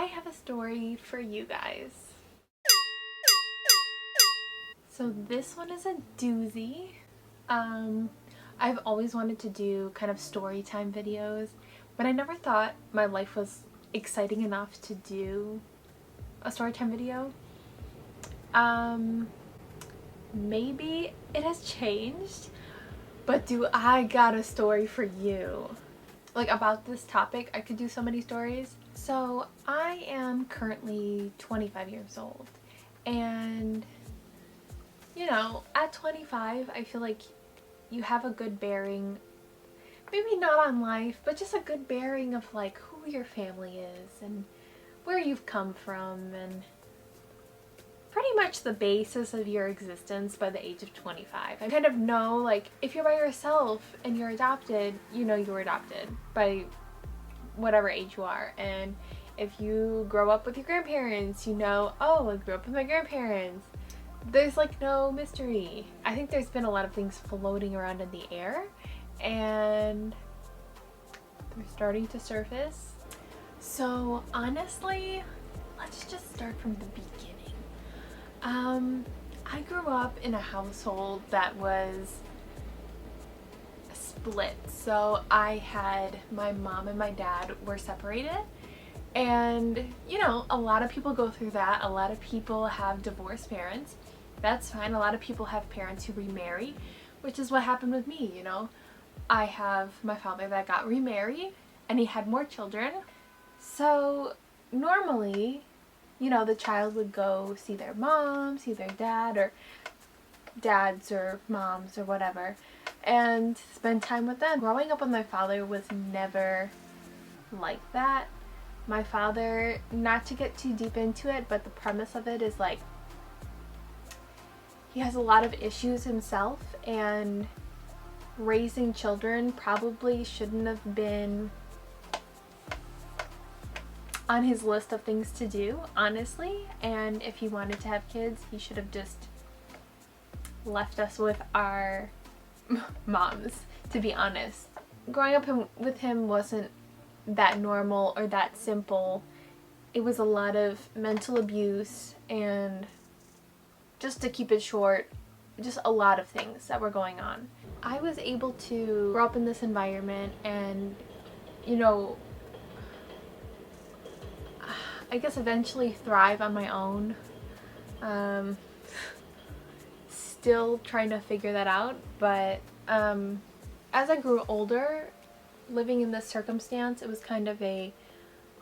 have a story for you guys. So this one is a doozy. I've always wanted to do kind of story time videos, but I never thought my life was exciting enough to do a story time video. Maybe it has changed, but do I got a story for you? Like, about this topic, I could do so many stories. So I am currently 25 years old, and you know, at 25, I feel like you have a good bearing, maybe not on life, but just a good bearing of like who your family is and where you've come from, and pretty much the basis of your existence by the age of 25. I kind of know, like, if you're by yourself and you're adopted, you know you were adopted by whatever age you are. And if you grow up with your grandparents, you know, oh, I grew up with my grandparents. There's like no mystery. I think there's been a lot of things floating around in the air, and they're starting to surface. So honestly, let's just start from the beginning. I grew up in a household that was split. So I had my mom and my dad were separated, and you know, a lot of people go through that. A lot of people have divorced parents. That's fine. A lot of people have parents who remarry, which is what happened with me, you know. I have my father that got remarried, and he had more children. So normally, you know, the child would go see their mom, see their dad, or dads or moms or whatever, and spend time with them. Growing up with my father was never like that. My father, not to get too deep into it, but the premise of it is like, he has a lot of issues himself, and raising children probably shouldn't have been on his list of things to do, honestly. And if he wanted to have kids, he should have just left us with our moms, to be honest. Growing up with him wasn't that normal or that simple. It was a lot of mental abuse, and just to keep it short, just a lot of things that were going on. I was able to grow up in this environment and, you know, I guess eventually thrive on my own. Still trying to figure that out, but as I grew older, living in this circumstance, it was kind of a,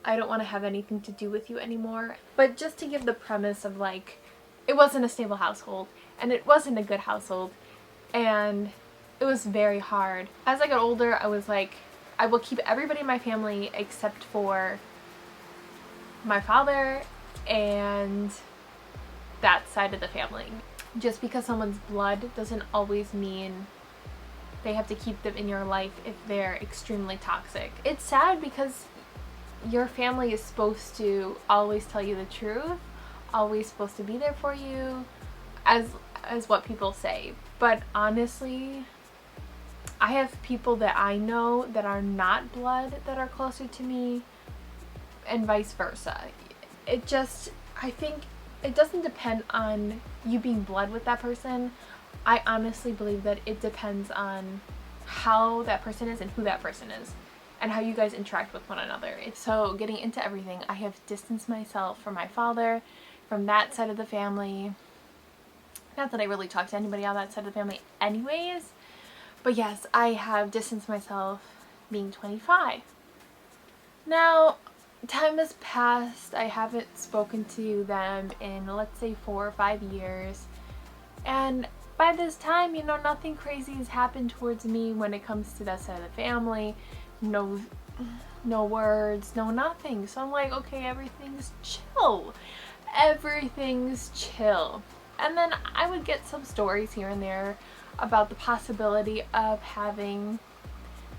I don't want to have anything to do with you anymore. But just to give the premise of like, it wasn't a stable household, and it wasn't a good household, and it was very hard. As I got older, I was like, I will keep everybody in my family except for my father and that side of the family. Just because someone's blood doesn't always mean they have to keep them in your life if they're extremely toxic. It's sad because your family is supposed to always tell you the truth, always supposed to be there for you, as what people say. But honestly, I have people that I know that are not blood that are closer to me, and vice versa. It just, I think it doesn't depend on you being blood with that person. I honestly believe that it depends on how that person is and who that person is, and how you guys interact with one another. So getting into everything, I have distanced myself from my father, from that side of the family. Not that I really talk to anybody on that side of the family anyways, but yes, I have distanced myself being 25. Now, time has passed. I haven't spoken to them in, let's say, 4 or 5 years, and by this time, you know, nothing crazy has happened towards me when it comes to that side of the family. No words, no nothing. So I'm like, okay, everything's chill. Everything's chill. And then I would get some stories here and there about the possibility of having,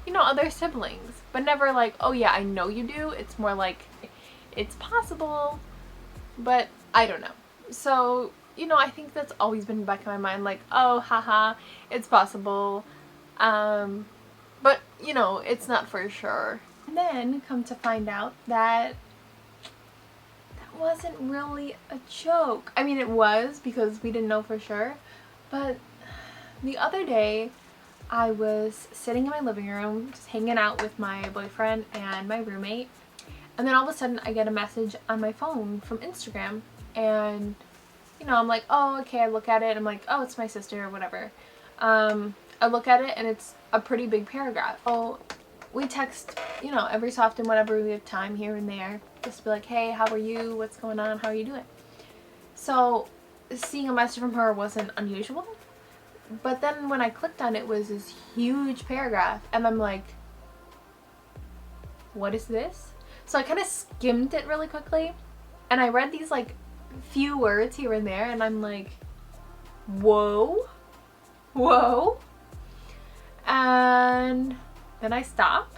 you know, other siblings, but never like, oh yeah, I know you do. It's more like, it's possible, but I don't know. So, you know, I think that's always been in the back of my mind, like, oh, haha, it's possible. But, you know, it's not for sure. And then come to find out that wasn't really a joke. I mean, it was because we didn't know for sure, but the other day I was sitting in my living room just hanging out with my boyfriend and my roommate, and then all of a sudden I get a message on my phone from Instagram, and you know, I'm like, oh, okay. I look at it, I'm like, oh, it's my sister or whatever. I look at it and it's a pretty big paragraph. So we text, you know, every so often whenever we have time here and there, just to be like, hey, how are you, what's going on, how are you doing? So seeing a message from her wasn't unusual, but then when I clicked on it, it was this huge paragraph, and I'm like, what is this? So I kind of skimmed it really quickly, and I read these like few words here and there, and I'm like, whoa, whoa. And then I stop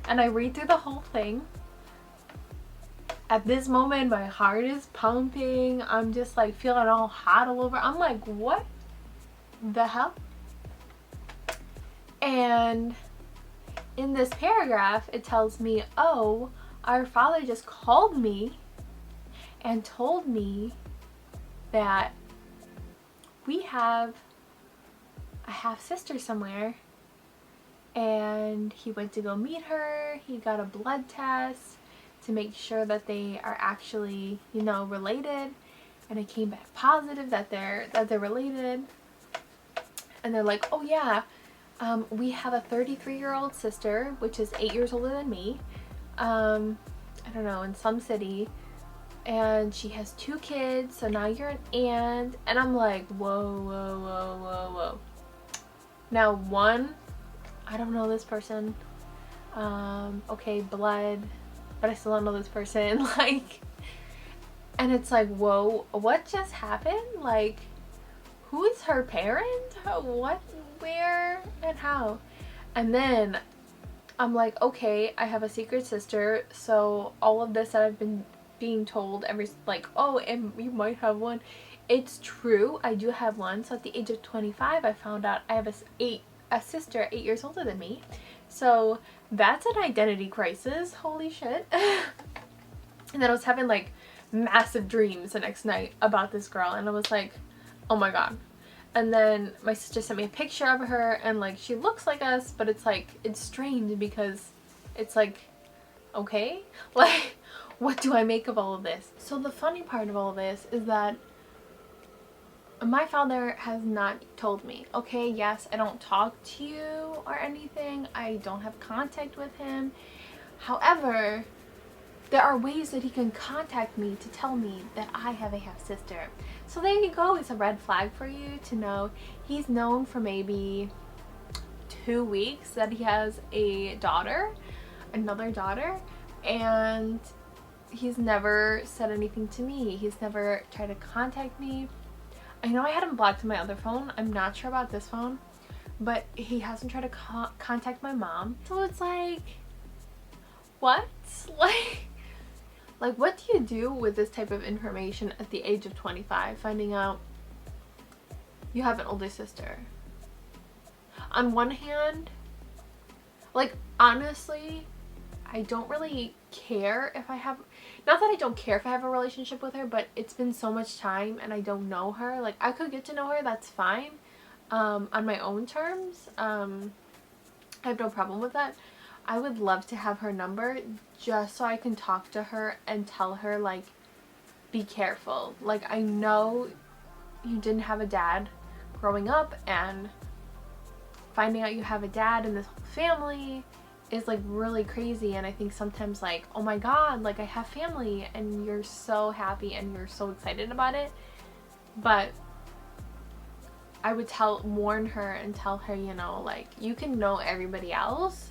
and I read through the whole thing. At this moment, my heart is pumping. I'm just like feeling all hot all over. I'm like, what the hell? And in this paragraph, it tells me, oh, our father just called me and told me that we have a half-sister somewhere, and he went to go meet her. He got a blood test to make sure that they are actually, you know, related, and it came back positive that they're related. And they're like, oh yeah, we have a 33-year-old sister, which is 8 years older than me, I don't know, in some city, and she has 2 kids, so now you're an aunt. And I'm like, whoa, whoa, whoa, whoa, whoa. Now, one, I don't know this person. Okay, blood, but I still don't know this person. Like, and it's like, whoa, what just happened? Like, who is her parent? What, where, and how? And then I'm like, okay, I have a secret sister, so all of this that I've been being told like, oh, and you might have one. It's true, I do have one. So at the age of 25, I found out I have a sister 8 years older than me. So that's an identity crisis. Holy shit. And then I was having like massive dreams the next night about this girl, and I was like, oh my god. And then my sister sent me a picture of her, and like, she looks like us, but it's like, it's strange because it's like, okay, like, what do I make of all of this? So the funny part of all of this is that my father has not told me. Okay, yes, I don't talk to you or anything. I don't have contact with him. However, there are ways that he can contact me to tell me that I have a half-sister. So there you go. It's a red flag for you to know. He's known for maybe 2 weeks that he has a daughter, another daughter, and he's never said anything to me. He's never tried to contact me. I know I had him blocked on my other phone. I'm not sure about this phone, but he hasn't tried to contact my mom. So it's like, what? Like, what do you do with this type of information at the age of 25, finding out you have an older sister? On one hand, like, honestly, I don't really care if I have, not that I don't care if I have a relationship with her, but it's been so much time and I don't know her. Like, I could get to know her, that's fine, on my own terms. I have no problem with that. I would love to have her number just so I can talk to her and tell her, like, be careful. Like, I know you didn't have a dad growing up, and finding out you have a dad in this whole family is like really crazy. And I think sometimes, like, oh my god, like, I have family, and you're so happy and you're so excited about it. But I would warn her and tell her, you know, like, you can know everybody else,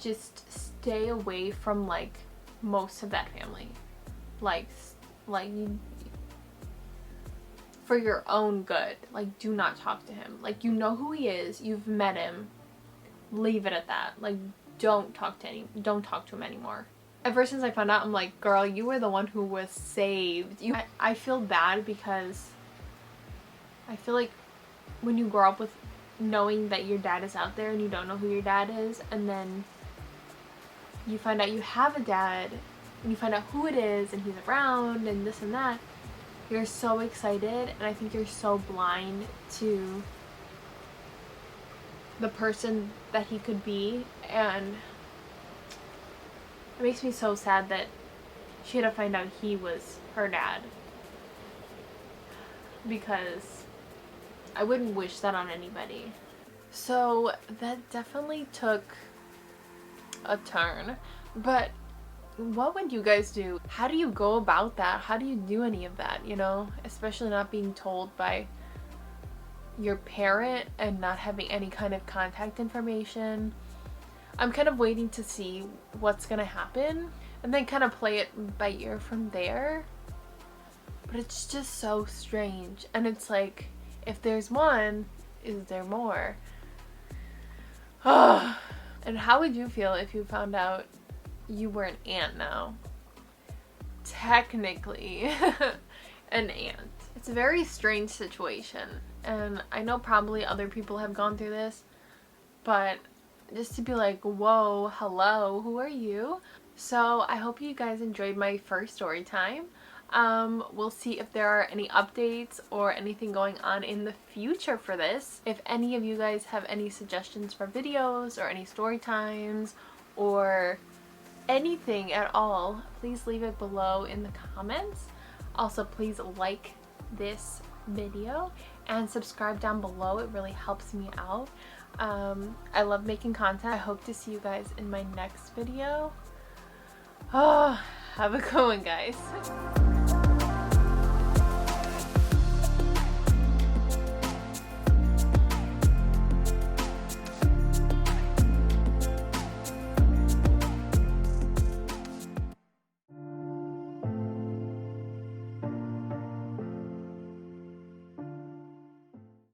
just stay away from like most of that family. Like you, for your own good, like, do not talk to him. Like, you know who he is, you've met him, leave it at that. Like, don't talk to him anymore. Ever since I found out, I'm like, girl, you were the one who was saved. I feel bad because I feel like when you grow up with knowing that your dad is out there and you don't know who your dad is, and then you find out you have a dad, and you find out who it is and he's around and this and that, you're so excited, and I think you're so blind to the person that he could be, and it makes me so sad that she had to find out he was her dad, because I wouldn't wish that on anybody. So that definitely took a turn, but what would you guys do? How do you go about that? How do you do any of that, you know? Especially not being told by your parent and not having any kind of contact information. I'm kind of waiting to see what's gonna happen and then kind of play it by ear from there. But it's just so strange. And it's like, if there's one, is there more? And how would you feel if you found out you were an aunt now? Technically an aunt. It's a very strange situation, and I know probably other people have gone through this, but just to be like, whoa, hello, who are you? So I hope you guys enjoyed my first story time. We'll see if there are any updates or anything going on in the future for this. If any of you guys have any suggestions for videos or any story times or anything at all, please leave it below in the comments. Also, please like this video and subscribe down below. It really helps me out. I love making content. I hope to see you guys in my next video. Oh, have a good one, guys.